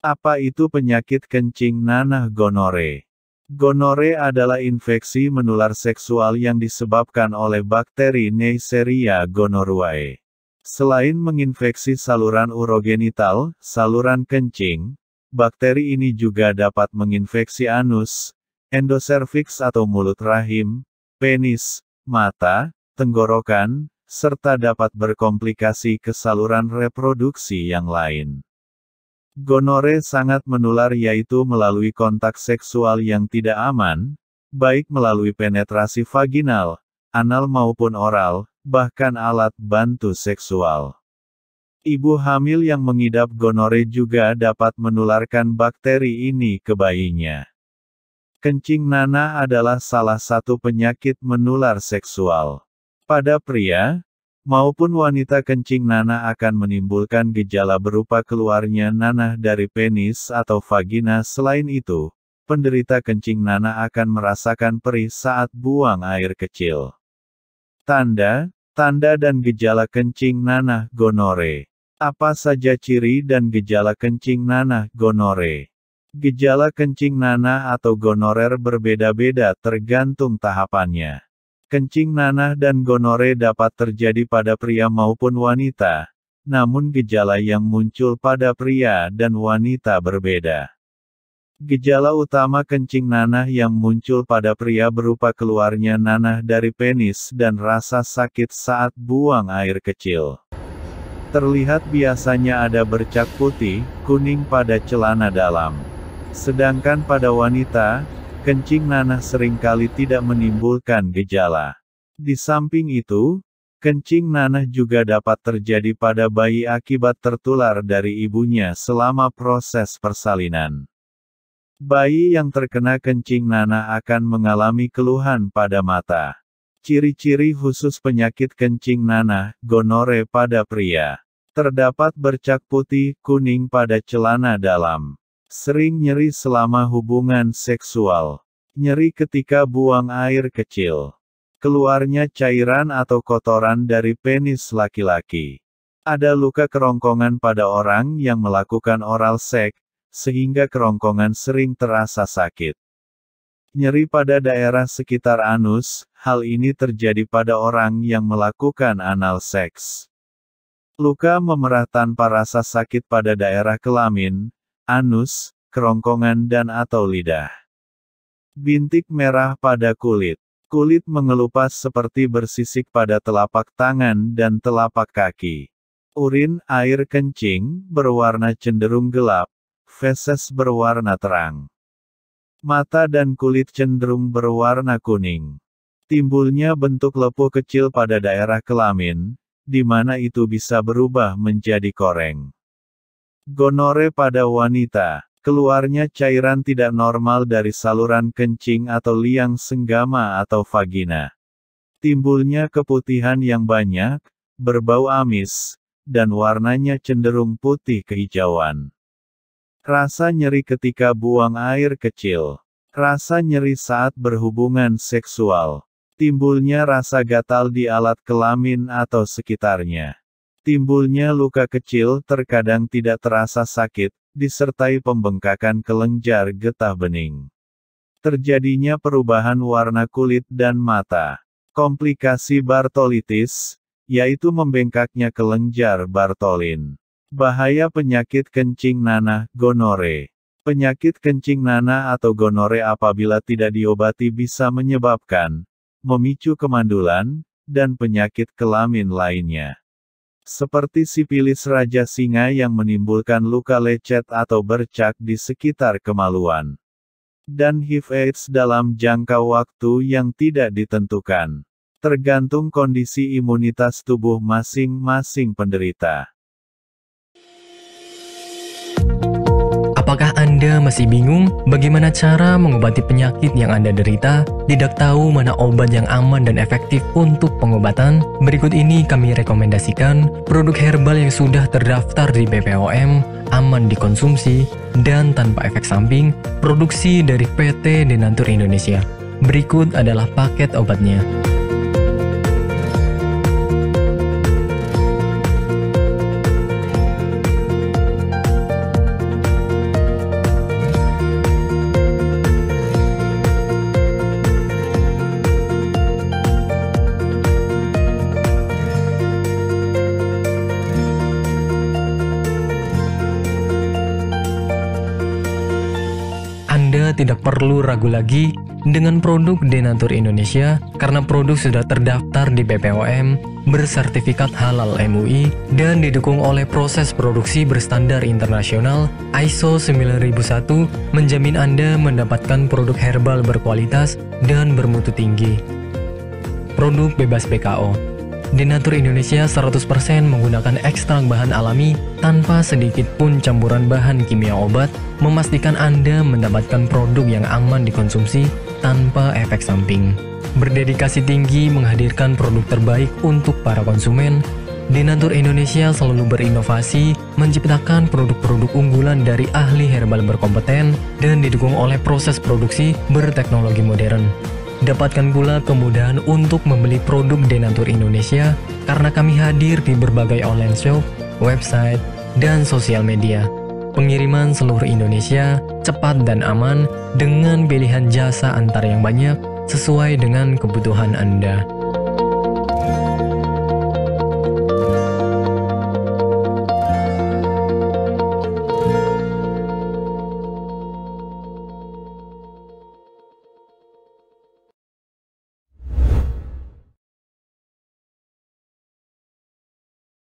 Apa itu penyakit kencing nanah gonore? Gonore adalah infeksi menular seksual yang disebabkan oleh bakteri Neisseria gonorrhoeae. Selain menginfeksi saluran urogenital, saluran kencing, bakteri ini juga dapat menginfeksi anus, endoservix atau mulut rahim, penis, mata, tenggorokan, serta dapat berkomplikasi ke saluran reproduksi yang lain. Gonore sangat menular yaitu melalui kontak seksual yang tidak aman, baik melalui penetrasi vaginal, anal maupun oral, bahkan alat bantu seksual. Ibu hamil yang mengidap gonore juga dapat menularkan bakteri ini ke bayinya. Kencing nanah adalah salah satu penyakit menular seksual. Pada pria maupun wanita, kencing nanah akan menimbulkan gejala berupa keluarnya nanah dari penis atau vagina. Selain itu, penderita kencing nanah akan merasakan perih saat buang air kecil. Tanda dan gejala kencing nanah gonore. Apa saja ciri dan gejala kencing nanah gonore? Gejala kencing nanah atau gonorer berbeda-beda tergantung tahapannya. Kencing nanah dan gonore dapat terjadi pada pria maupun wanita, namun gejala yang muncul pada pria dan wanita berbeda. Gejala utama kencing nanah yang muncul pada pria berupa keluarnya nanah dari penis dan rasa sakit saat buang air kecil. Terlihat biasanya ada bercak putih, kuning pada celana dalam. Sedangkan pada wanita, kencing nanah seringkali tidak menimbulkan gejala. Di samping itu, kencing nanah juga dapat terjadi pada bayi akibat tertular dari ibunya selama proses persalinan. Bayi yang terkena kencing nanah akan mengalami keluhan pada mata. Ciri-ciri khusus penyakit kencing nanah, gonore pada pria. Terdapat bercak putih, kuning pada celana dalam. Sering nyeri selama hubungan seksual. Nyeri ketika buang air kecil. Keluarnya cairan atau kotoran dari penis laki-laki. Ada luka kerongkongan pada orang yang melakukan oral seks, sehingga kerongkongan sering terasa sakit. Nyeri pada daerah sekitar anus, hal ini terjadi pada orang yang melakukan anal seks. Luka memerah tanpa rasa sakit pada daerah kelamin, anus, kerongkongan dan atau lidah. Bintik merah pada kulit. Kulit mengelupas seperti bersisik pada telapak tangan dan telapak kaki. Urin, air kencing, berwarna cenderung gelap. Feses berwarna terang. Mata dan kulit cenderung berwarna kuning. Timbulnya bentuk lepuh kecil pada daerah kelamin, di mana itu bisa berubah menjadi koreng. Gonore pada wanita. Keluarnya cairan tidak normal dari saluran kencing atau liang senggama atau vagina. Timbulnya keputihan yang banyak, berbau amis, dan warnanya cenderung putih kehijauan. Rasa nyeri ketika buang air kecil. Rasa nyeri saat berhubungan seksual. Timbulnya rasa gatal di alat kelamin atau sekitarnya. Timbulnya luka kecil terkadang tidak terasa sakit, disertai pembengkakan kelenjar getah bening. Terjadinya perubahan warna kulit dan mata. Komplikasi Bartolitis, yaitu membengkaknya kelenjar Bartolin. Bahaya penyakit kencing nanah, gonore. Penyakit kencing nanah atau gonore apabila tidak diobati bisa menyebabkan, memicu kemandulan, dan penyakit kelamin lainnya. Seperti sipilis raja singa yang menimbulkan luka lecet atau bercak di sekitar kemaluan. Dan HIV/AIDS dalam jangka waktu yang tidak ditentukan. Tergantung kondisi imunitas tubuh masing-masing penderita. Apakah Anda masih bingung bagaimana cara mengobati penyakit yang Anda derita? Tidak tahu mana obat yang aman dan efektif untuk pengobatan? Berikut ini kami rekomendasikan produk herbal yang sudah terdaftar di BPOM, aman dikonsumsi, dan tanpa efek samping, produksi dari PT Denatur Indonesia. Berikut adalah paket obatnya. Anda tidak perlu ragu lagi dengan produk Denatur Indonesia karena produk sudah terdaftar di BPOM, bersertifikat halal MUI, dan didukung oleh proses produksi berstandar internasional ISO 9001 menjamin Anda mendapatkan produk herbal berkualitas dan bermutu tinggi. Produk bebas BKO. Denatur Indonesia 100% menggunakan ekstrak bahan alami tanpa sedikit pun campuran bahan kimia obat, memastikan Anda mendapatkan produk yang aman dikonsumsi tanpa efek samping. Berdedikasi tinggi menghadirkan produk terbaik untuk para konsumen, Denatur Indonesia selalu berinovasi, menciptakan produk-produk unggulan dari ahli herbal berkompeten dan didukung oleh proses produksi berteknologi modern. Dapatkan pula kemudahan untuk membeli produk Denatur Indonesia karena kami hadir di berbagai online shop, website, dan sosial media. Pengiriman seluruh Indonesia cepat dan aman dengan pilihan jasa antar yang banyak sesuai dengan kebutuhan Anda.